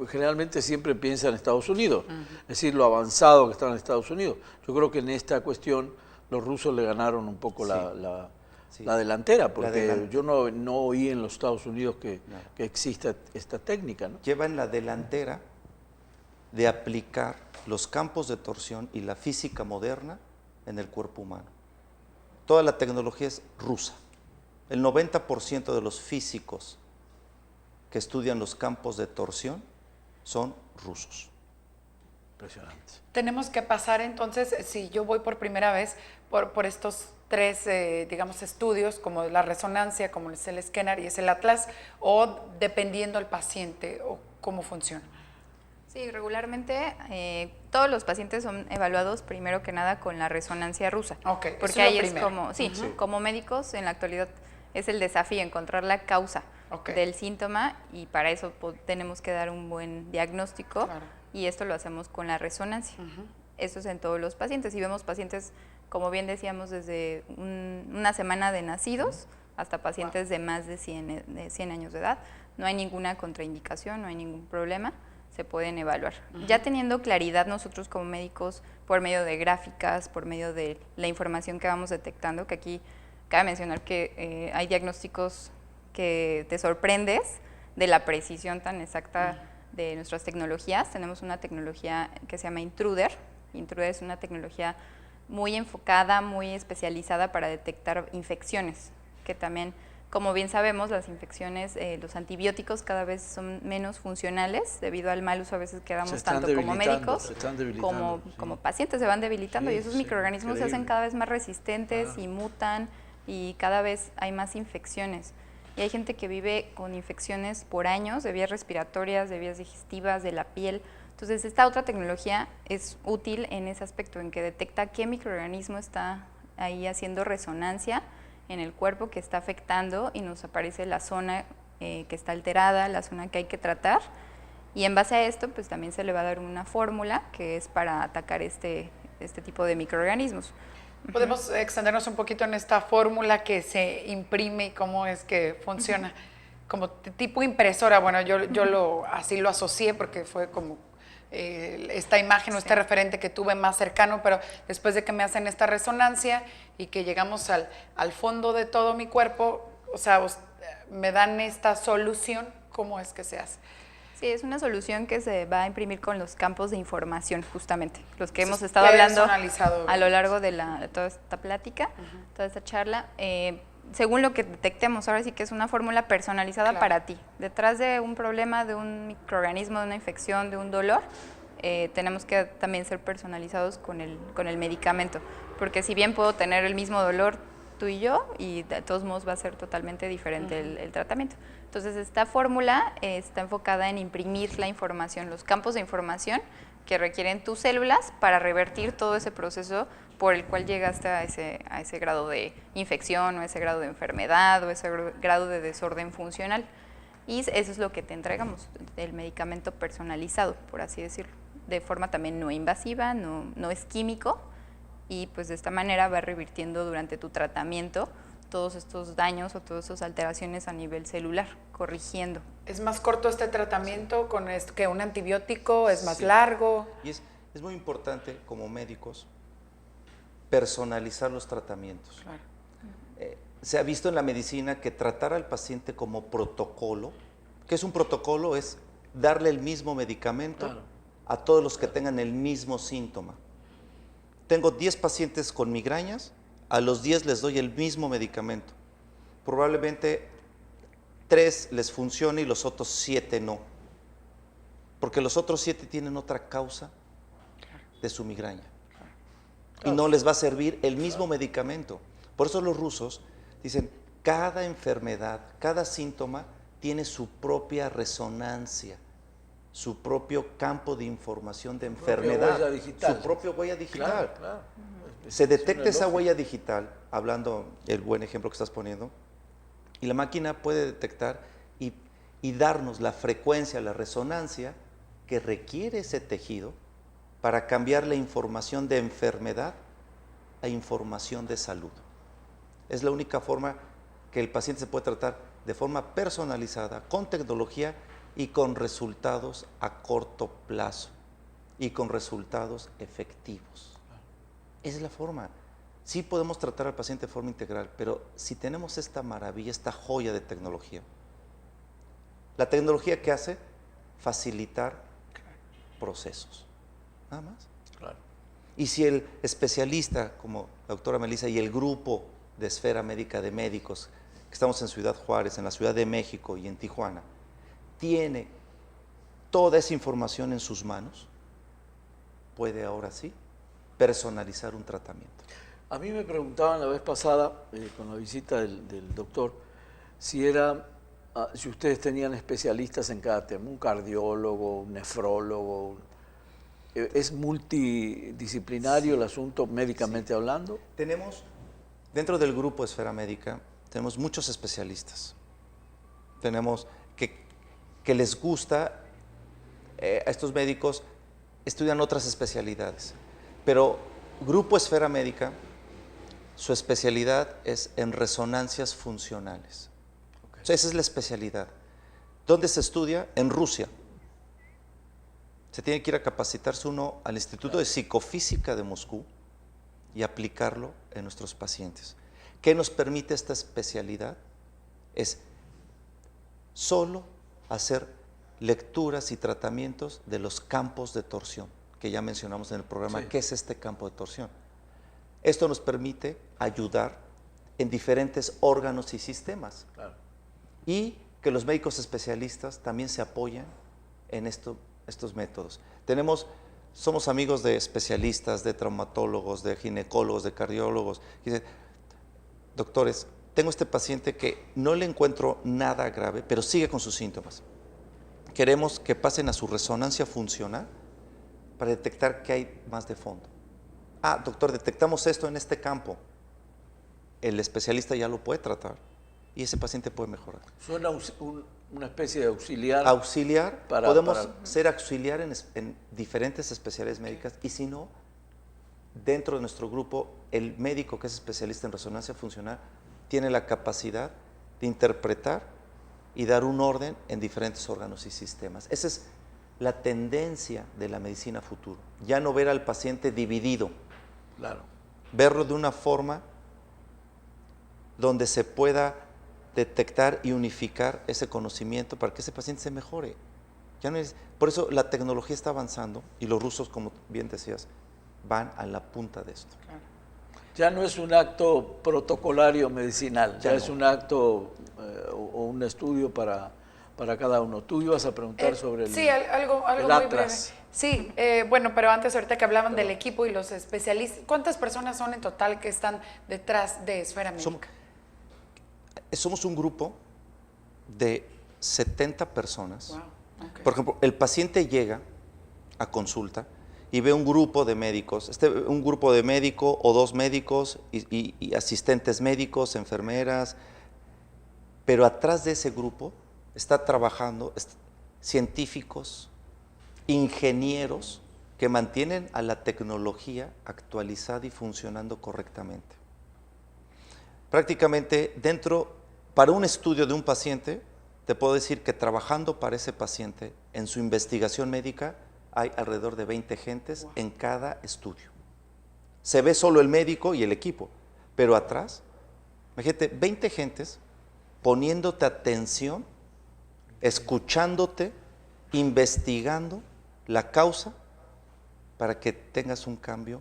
generalmente siempre piensa en Estados Unidos, es decir, lo avanzado que está en Estados Unidos. Yo creo que en esta cuestión los rusos le ganaron un poco Sí. la delantera, porque delantera. yo no oí en los Estados Unidos que exista esta técnica, ¿no? Lleva en la delantera de aplicar los campos de torsión y la física moderna en el cuerpo humano. Toda la tecnología es rusa. El 90% de los físicos que estudian los campos de torsión son rusos. Impresionante. Tenemos que pasar entonces, si yo voy por primera vez por estos tres, digamos, estudios, como la resonancia, como es el escáner y es el Atlas, o dependiendo del paciente, o cómo funciona. Sí, regularmente todos los pacientes son evaluados primero que nada con la resonancia rusa. Ok, eso porque es lo ahí es primero. como, sí, como médicos en la actualidad es el desafío encontrar la causa Ok. del síntoma y para eso tenemos que dar un buen diagnóstico Claro. y esto lo hacemos con la resonancia. Eso es en todos los pacientes y vemos pacientes, como bien decíamos, desde una semana de nacidos hasta pacientes de más de 100 años de edad. No hay ninguna contraindicación, no hay ningún problema, se pueden evaluar. Ya teniendo claridad nosotros como médicos, por medio de gráficas, por medio de la información que vamos detectando, que aquí cabe mencionar que hay diagnósticos que te sorprendes de la precisión tan exacta de nuestras tecnologías. Tenemos una tecnología que se llama Intruder. Intruder es una tecnología muy enfocada, muy especializada para detectar infecciones, que también Como bien sabemos, las infecciones, los antibióticos cada vez son menos funcionales debido al mal uso a veces que damos tanto como médicos como pacientes, se van debilitando y esos microorganismos se hacen cada vez más resistentes y mutan y cada vez hay más infecciones. Y hay gente que vive con infecciones por años de vías respiratorias, de vías digestivas, de la piel. Entonces, esta otra tecnología es útil en ese aspecto, en que detecta qué microorganismo está ahí haciendo resonancia en el cuerpo, que está afectando y nos aparece la zona que está alterada, la zona que hay que tratar. Y en base a esto, pues también se le va a dar una fórmula que es para atacar este tipo de microorganismos. ¿Podemos extendernos un poquito en esta fórmula que se imprime y cómo es que funciona? Como tipo impresora, bueno, yo así lo asocié porque fue como esta imagen o este referente que tuve más cercano, pero después de que me hacen esta resonancia y que llegamos al fondo de todo mi cuerpo, o sea, me dan esta solución, ¿cómo es que se hace? Sí, es una solución que se va a imprimir con los campos de información, justamente, los que hemos estado hablando a lo largo de toda esta plática, toda esta charla. Según lo que detectemos, ahora sí que es una fórmula personalizada para ti. Detrás de un problema, de un microorganismo, de una infección, de un dolor, tenemos que también ser personalizados con el medicamento, porque si bien puedo tener el mismo dolor tú y yo, y de todos modos va a ser totalmente diferente el tratamiento. Entonces, esta fórmula está enfocada en imprimir la información, los campos de información que requieren tus células para revertir todo ese proceso por el cual llegaste a ese grado de infección o ese grado de enfermedad o ese grado de desorden funcional. Y eso es lo que te entregamos, el medicamento personalizado, por así decirlo, de forma también no invasiva, no es químico, y pues de esta manera va revirtiendo durante tu tratamiento todos estos daños o todas esas alteraciones a nivel celular, corrigiendo. ¿Es más corto este tratamiento que un antibiótico? ¿Es más largo? Y es muy importante como médicos personalizar los tratamientos. Claro. Se ha visto en la medicina que tratar al paciente como protocolo, ¿qué es un protocolo? Es darle el mismo medicamento a todos los que tengan el mismo síntoma. Tengo 10 pacientes con migrañas, a los 10 les doy el mismo medicamento. Probablemente 3 les funcione y los otros 7 no. Porque los otros 7 tienen otra causa de su migraña. Y no les va a servir el mismo medicamento. Por eso los rusos dicen, cada enfermedad, cada síntoma tiene su propia resonancia, su propio campo de información de enfermedad, su propia huella digital. Claro. Se detecta esa huella digital, hablando el buen ejemplo que estás poniendo, y la máquina puede detectar y darnos la frecuencia, la resonancia que requiere ese tejido para cambiar la información de enfermedad a información de salud. Es la única forma que el paciente se puede tratar de forma personalizada, con tecnología y con resultados a corto plazo y con resultados efectivos. Esa es la forma. Sí podemos tratar al paciente de forma integral, pero si tenemos esta maravilla, esta joya de tecnología, la tecnología ¿qué hace? Facilitar procesos, nada más. Claro. Y si el especialista, como la doctora Melissa, y el grupo de Esfera Médica de médicos, que estamos en Ciudad Juárez, en la Ciudad de México y en Tijuana, tiene toda esa información en sus manos, puede ahora sí personalizar un tratamiento. A mí me preguntaban la vez pasada, con la visita del doctor, si ustedes tenían especialistas en cada tema, un cardiólogo, un nefrólogo. ¿Es multidisciplinario el asunto médicamente hablando? Tenemos, dentro del grupo Esfera Médica, tenemos muchos especialistas. Tenemos que les gusta, a estos médicos estudian otras especialidades, pero Grupo Esfera Médica, su especialidad es en resonancias funcionales. Okay. O sea, esa es la especialidad. ¿Dónde se estudia? En Rusia. Se tiene que ir a capacitarse uno al Instituto de Psicofísica de Moscú y aplicarlo en nuestros pacientes. ¿Qué nos permite esta especialidad? Es solo hacer lecturas y tratamientos de los campos de torsión, que ya mencionamos en el programa. Sí. ¿Qué es este campo de torsión? Esto nos permite ayudar en diferentes órganos y sistemas. Claro. Y que los médicos especialistas también se apoyan en estos métodos. Somos amigos de especialistas, de traumatólogos, de ginecólogos, de cardiólogos. Y dicen, doctores, tengo este paciente que no le encuentro nada grave, pero sigue con sus síntomas. Queremos que pasen a su resonancia funcional para detectar qué hay más de fondo. Ah, doctor, detectamos esto en este campo. El especialista ya lo puede tratar y ese paciente puede mejorar. Suena una especie de auxiliar. Auxiliar, podemos ser auxiliar en diferentes especialidades médicas y si no, dentro de nuestro grupo, el médico que es especialista en resonancia funcional tiene la capacidad de interpretar y dar un orden en diferentes órganos y sistemas. Esa es la tendencia de la medicina futuro. Ya no ver al paciente dividido, Claro. verlo de una forma donde se pueda detectar y unificar ese conocimiento para que ese paciente se mejore. Por eso la tecnología está avanzando y los rusos, como bien decías, van a la punta de esto. Claro. Ya no es un acto protocolario medicinal, ya no. es un acto o un estudio para cada uno. Tú ibas a preguntar sobre Sí, algo el muy breve. Atlas. Sí, bueno, pero antes ahorita que hablaban del equipo y los especialistas, ¿cuántas personas son en total que están detrás de Esfera Médica? Somos un grupo de 70 personas. Wow, okay. Por ejemplo, el paciente llega a consulta y ve un grupo de médicos, un grupo de médico o dos médicos y asistentes médicos, enfermeras, pero atrás de ese grupo está trabajando científicos, ingenieros que mantienen a la tecnología actualizada y funcionando correctamente. Prácticamente para un estudio de un paciente, te puedo decir que trabajando para ese paciente en su investigación médica hay alrededor de 20 gentes en cada estudio. Se ve solo el médico y el equipo, pero atrás, imagínate, 20 gentes poniéndote atención, escuchándote, investigando la causa para que tengas un cambio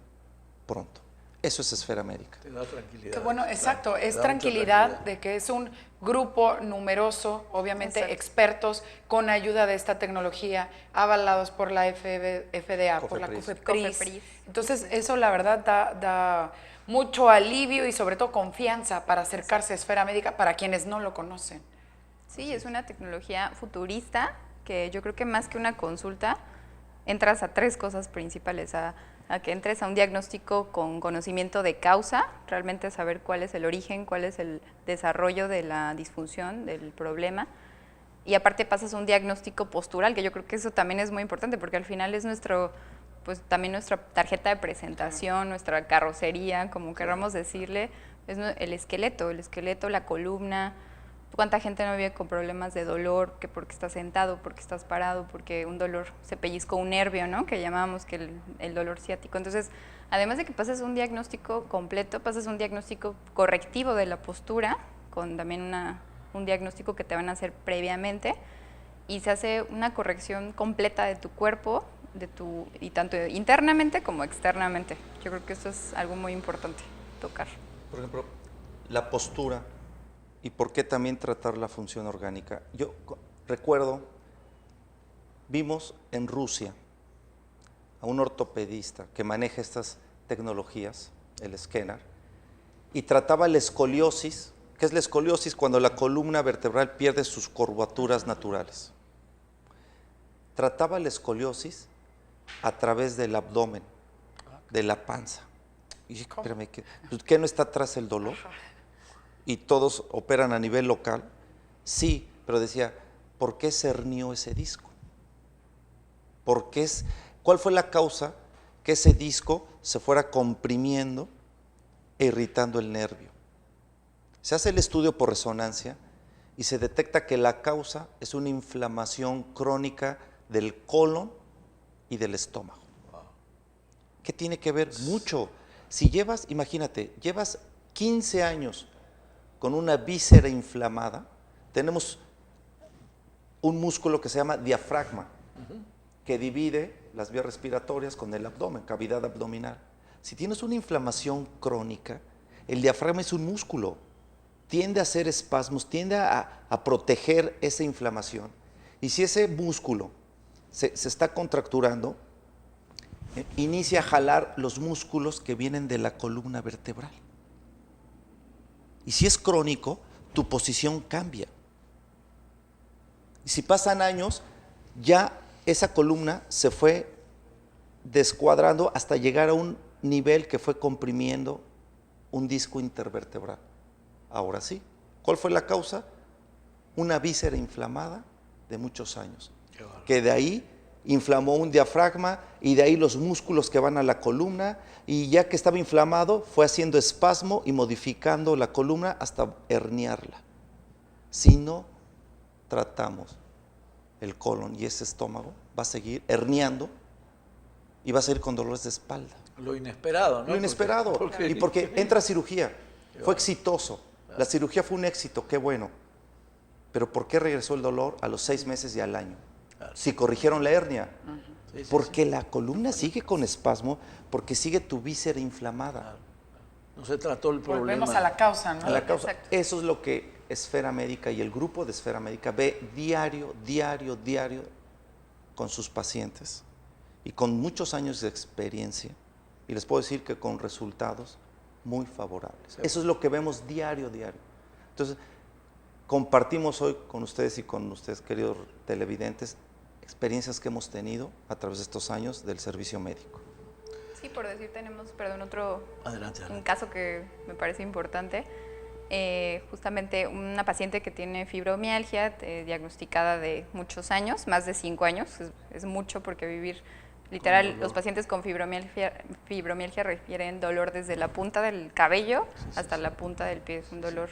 pronto. Eso es Esfera Médica. Te da tranquilidad. Qué bueno, exacto, Claro, es te da mucha tranquilidad de que es un grupo numeroso, obviamente Exacto. expertos con ayuda de esta tecnología, avalados por la FDA, por la COFEPRIS. COFEPRIS. Entonces eso la verdad da mucho alivio y sobre todo confianza para acercarse a Esfera Médica para quienes no lo conocen. Sí, es una tecnología futurista que yo creo que más que una consulta, entras a tres cosas principales, a que entres a un diagnóstico con conocimiento de causa, realmente saber cuál es el origen, cuál es el desarrollo de la disfunción, del problema, y aparte pasas a un diagnóstico postural, que yo creo que eso también es muy importante, porque al final es también nuestra tarjeta de presentación, nuestra carrocería, como queramos decirle, es el esqueleto, la columna. ¿Cuánta gente no vive con problemas de dolor? Que porque estás sentado, porque estás parado, porque un dolor se pellizcó un nervio, ¿no? Que llamábamos que el dolor ciático. Entonces, además de que pases un diagnóstico completo, pasas un diagnóstico correctivo de la postura, con también un diagnóstico que te van a hacer previamente, y se hace una corrección completa de tu cuerpo, y tanto internamente como externamente. Yo creo que eso es algo muy importante tocar. Por ejemplo, la postura. ¿Y por qué también tratar la función orgánica? Yo recuerdo, vimos en Rusia a un ortopedista que maneja estas tecnologías, el escáner, y trataba la escoliosis. ¿Qué es la escoliosis? Cuando la columna vertebral pierde sus curvaturas naturales. Trataba la escoliosis a través del abdomen, de la panza. Y dije, espérame, ¿qué no está atrás el dolor? Y todos operan a nivel local, sí, pero decía, ¿por qué se hernió ese disco? ¿Cuál fue la causa que ese disco se fuera comprimiendo e irritando el nervio? Se hace el estudio por resonancia y se detecta que la causa es una inflamación crónica del colon y del estómago. ¿Qué tiene que ver? Mucho. Si imagínate, llevas 15 años con una víscera inflamada, tenemos un músculo que se llama diafragma, que divide las vías respiratorias con el abdomen, cavidad abdominal. Si tienes una inflamación crónica, El diafragma es un músculo, tiende a hacer espasmos, tiende a proteger esa inflamación. Y si ese músculo se está contracturando, inicia a jalar los músculos que vienen de la columna vertebral. Y si es crónico, tu posición cambia. Y si pasan años, ya esa columna se fue descuadrando hasta llegar a un nivel que fue comprimiendo un disco intervertebral. Ahora sí, ¿cuál fue la causa? Una víscera inflamada de muchos años, que de ahí inflamó un diafragma y de ahí los músculos que van a la columna, y ya que estaba inflamado fue haciendo espasmo y modificando la columna hasta herniarla. Si no tratamos el colon y ese estómago, va a seguir herniando y va a seguir con dolores de espalda. Lo inesperado, ¿no? Lo inesperado. Y porque entra cirugía, fue exitoso. La cirugía fue un éxito, qué bueno. Pero ¿por qué regresó el dolor a los 6 meses y al año? Si corrigieron la hernia. Porque la columna sigue con espasmo, porque sigue tu víscera inflamada. No se trató el problema. Volvemos a la causa, ¿no? A la causa. Exacto. Eso es lo que Esfera Médica y el grupo de Esfera Médica ve diario con sus pacientes y con muchos años de experiencia, y les puedo decir que con resultados muy favorables. Eso es lo que vemos diario. Entonces, compartimos hoy con ustedes y con ustedes, queridos televidentes, experiencias que hemos tenido a través de estos años del servicio médico. Sí, por decir, tenemos, Adelante. un caso que me parece importante. Justamente una paciente que tiene fibromialgia, diagnosticada de muchos años, más de 5 años, es mucho porque vivir, literal, los pacientes con fibromialgia refieren dolor desde la punta del cabello hasta la punta del pie, es un dolor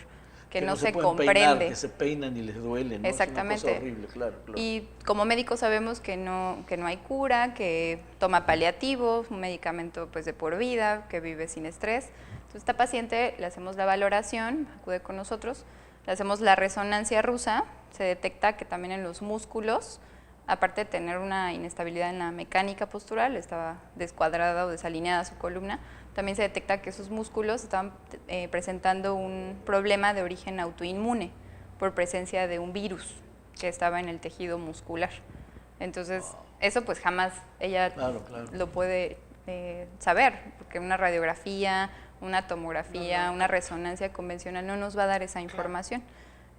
que no se pueden comprende. peinar, que se peinan y les duele, ¿no? Exactamente. Es una cosa horrible, claro. Y como médicos sabemos que no hay cura, que toma paliativos, un medicamento pues de por vida, que vive sin estrés. Entonces, esta paciente le hacemos la valoración, acude con nosotros, le hacemos la resonancia rusa, se detecta que también en los músculos, aparte de tener una inestabilidad en la mecánica postural, estaba descuadrada o desalineada su columna, también se detecta que esos músculos estaban presentando un problema de origen autoinmune por presencia de un virus que estaba en el tejido muscular. Entonces, eso pues jamás ella lo puede saber, porque una radiografía, una tomografía, una resonancia convencional no nos va a dar esa información.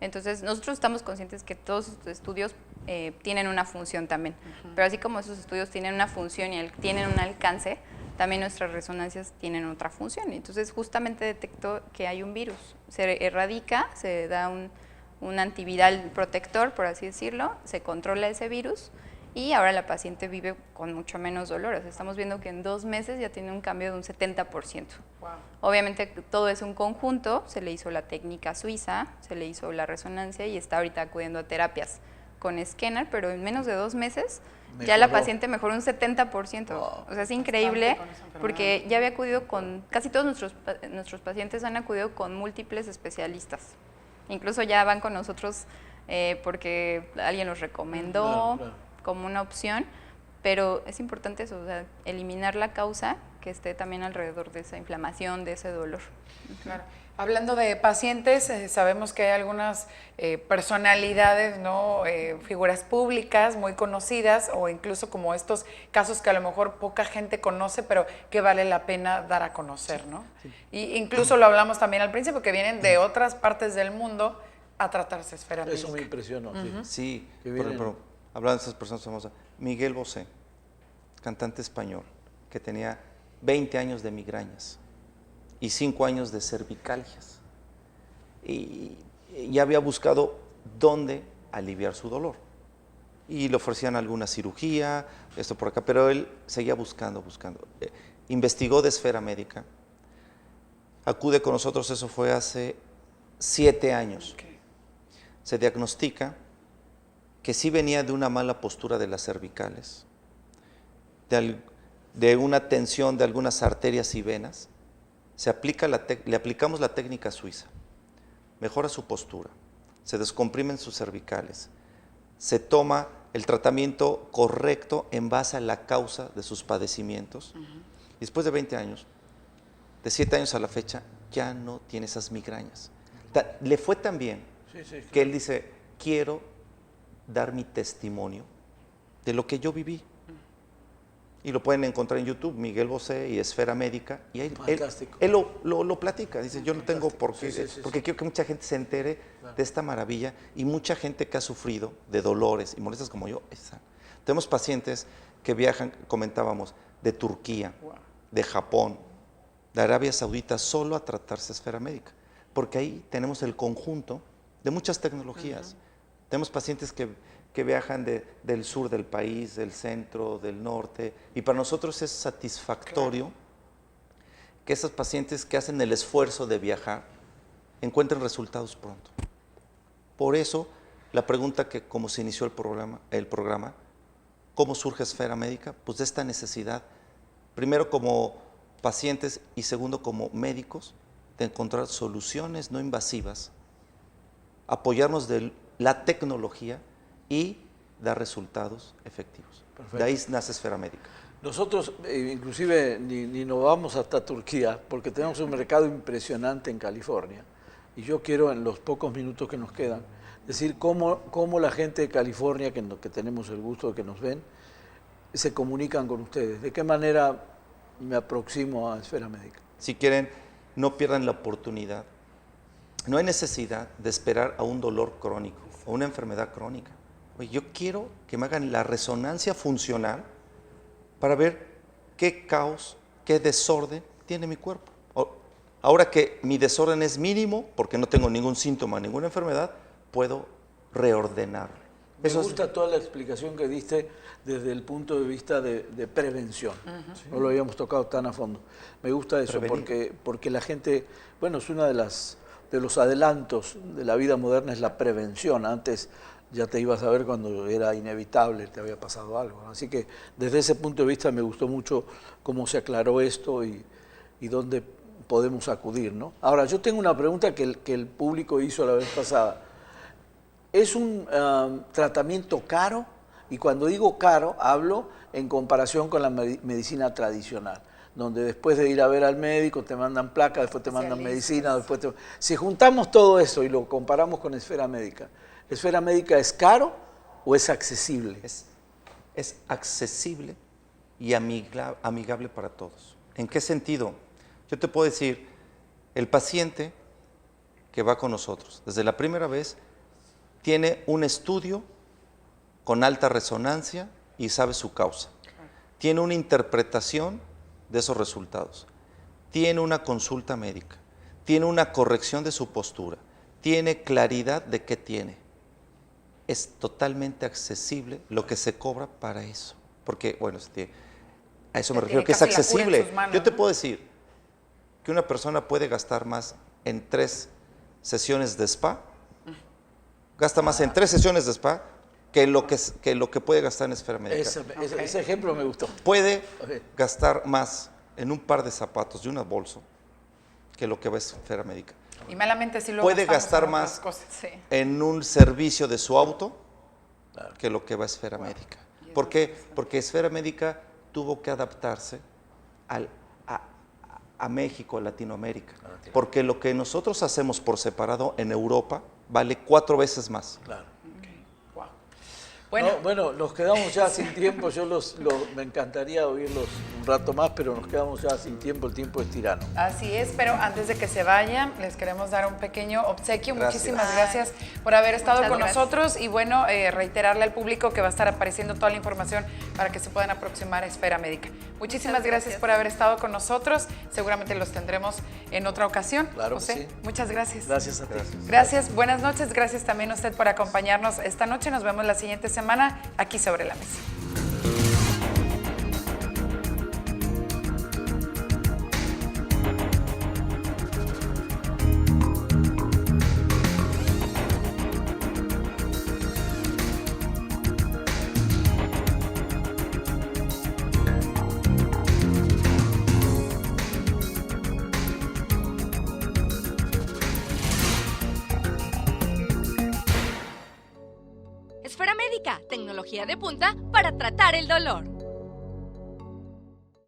Entonces, nosotros estamos conscientes que todos estos estudios tienen una función también, pero así como esos estudios tienen una función y tienen un alcance, también nuestras resonancias tienen otra función. Entonces, justamente detectó que hay un virus, se erradica, se da un antiviral protector, por así decirlo, se controla ese virus y ahora la paciente vive con mucho menos dolor. O sea, estamos viendo que en 2 meses ya tiene un cambio de un 70%. Wow. Obviamente todo es un conjunto, se le hizo la técnica suiza, se le hizo la resonancia y está ahorita acudiendo a terapias con escáner, pero en menos de 2 meses mejoró. Ya la paciente mejoró un 70%. Wow. O sea, es increíble porque ya había acudido con, casi todos nuestros pacientes han acudido con múltiples especialistas. Incluso ya van con nosotros porque alguien los recomendó como una opción, pero es importante eso, o sea, eliminar la causa que esté también alrededor de esa inflamación, de ese dolor. Claro. Hablando de pacientes, sabemos que hay algunas personalidades, ¿no? Figuras públicas muy conocidas o incluso como estos casos que a lo mejor poca gente conoce, pero que vale la pena dar a conocer, ¿no? Sí. Y incluso lo hablamos también al principio, que vienen de otras partes del mundo a tratarse Esfera Médica. Eso me impresionó, sí. Sí, por ejemplo, hablando de esas personas famosas, Miguel Bosé, cantante español, que tenía 20 años de migrañas y 5 años de cervicalgias. Y ya había buscado dónde aliviar su dolor. Y le ofrecían alguna cirugía, esto por acá, pero él seguía buscando. Investigó de Esfera Médica, acude con nosotros, eso fue hace 7 años. Okay. Se diagnostica que sí venía de una mala postura de las cervicales, de una tensión de algunas arterias y venas. Le aplicamos la técnica suiza, mejora su postura, se descomprimen sus cervicales, se toma el tratamiento correcto en base a la causa de sus padecimientos. Y después de 20 años, de 7 años a la fecha, ya no tiene esas migrañas. Le fue tan bien Sí. que él dice, quiero dar mi testimonio de lo que yo viví. Y lo pueden encontrar en YouTube, Miguel Bosé y Esfera Médica, y Fantástico. él lo platica, dice, yo no tengo por qué, Sí. porque quiero que mucha gente se entere de esta maravilla, y mucha gente que ha sufrido de dolores y molestias como yo, tenemos pacientes que viajan, comentábamos, de Turquía, de Japón, de Arabia Saudita, solo a tratarse Esfera Médica, porque ahí tenemos el conjunto de muchas tecnologías. Tenemos pacientes que viajan del sur del país, del centro, del norte, y para nosotros es satisfactorio que esos pacientes que hacen el esfuerzo de viajar encuentren resultados pronto. Por eso, la pregunta que como se inició el programa, ¿cómo surge Esfera Médica? Pues de esta necesidad, primero como pacientes y segundo como médicos, de encontrar soluciones no invasivas, apoyarnos de la tecnología y dar resultados efectivos. Perfecto. De ahí nace Esfera Médica. Nosotros inclusive ni nos vamos hasta Turquía porque tenemos un mercado impresionante en California y yo quiero en los pocos minutos que nos quedan decir cómo la gente de California, que tenemos el gusto de que nos ven, se comunican con ustedes. ¿De qué manera me aproximo a Esfera Médica? Si quieren, no pierdan la oportunidad. No hay necesidad de esperar a un dolor crónico o una enfermedad crónica. Oye, yo quiero que me hagan la resonancia funcional para ver qué caos, qué desorden tiene mi cuerpo. Ahora que mi desorden es mínimo, porque no tengo ningún síntoma, ninguna enfermedad, puedo reordenarlo. Me gusta toda la explicación que diste desde el punto de vista de prevención. No lo habíamos tocado tan a fondo. Me gusta eso porque la gente, bueno, es una de los adelantos de la vida moderna es la prevención. Antes ya te ibas a ver cuando era inevitable, te había pasado algo, ¿no? Así que desde ese punto de vista me gustó mucho cómo se aclaró esto y dónde podemos acudir, ¿no? Ahora, yo tengo una pregunta que el público hizo la vez pasada. ¿Es un tratamiento caro? Y cuando digo caro, hablo en comparación con la medicina tradicional, donde después de ir a ver al médico te mandan placa, después te mandan medicina, Si juntamos todo eso y lo comparamos con Esfera Médica, ¿Esfera Médica es caro o es accesible? Es accesible y amigable para todos. ¿En qué sentido? Yo te puedo decir, el paciente que va con nosotros, desde la primera vez, tiene un estudio con alta resonancia y sabe su causa. Tiene una interpretación de esos resultados. Tiene una consulta médica. Tiene una corrección de su postura. Tiene claridad de qué tiene. Es totalmente accesible lo que se cobra para eso. Porque, bueno, a eso me refiero, que es accesible. Yo te puedo decir que una persona puede gastar más en 3 sesiones de spa, gasta más en 3 sesiones de spa que lo que puede gastar en Esfera Médica. Ese ejemplo me gustó. Puede gastar más en un par de zapatos y una bolsa que lo que va a Esfera Médica. Y malamente si lo puede gastar más en un servicio de su auto que lo que va a Esfera Médica. ¿Por qué? Porque Esfera Médica tuvo que adaptarse a México, a Latinoamérica. Porque lo que nosotros hacemos por separado en Europa vale 4 veces más. Claro. Bueno, nos quedamos ya sin tiempo. Me encantaría oírlos un rato más, pero nos quedamos ya sin tiempo. El tiempo es tirano. Así es, pero antes de que se vayan, les queremos dar un pequeño obsequio. Gracias. Muchísimas gracias por haber estado con nosotros. Y bueno, reiterarle al público que va a estar apareciendo toda la información para que se puedan aproximar a Esfera Médica. Muchísimas gracias por haber estado con nosotros. Seguramente los tendremos en otra ocasión. Claro José, que sí. muchas gracias. Gracias a ti. Gracias, buenas noches. Gracias también a usted por acompañarnos esta noche. Nos vemos la siguiente semana aquí sobre la mesa. Esfera Médica, tecnología de punta para tratar el dolor.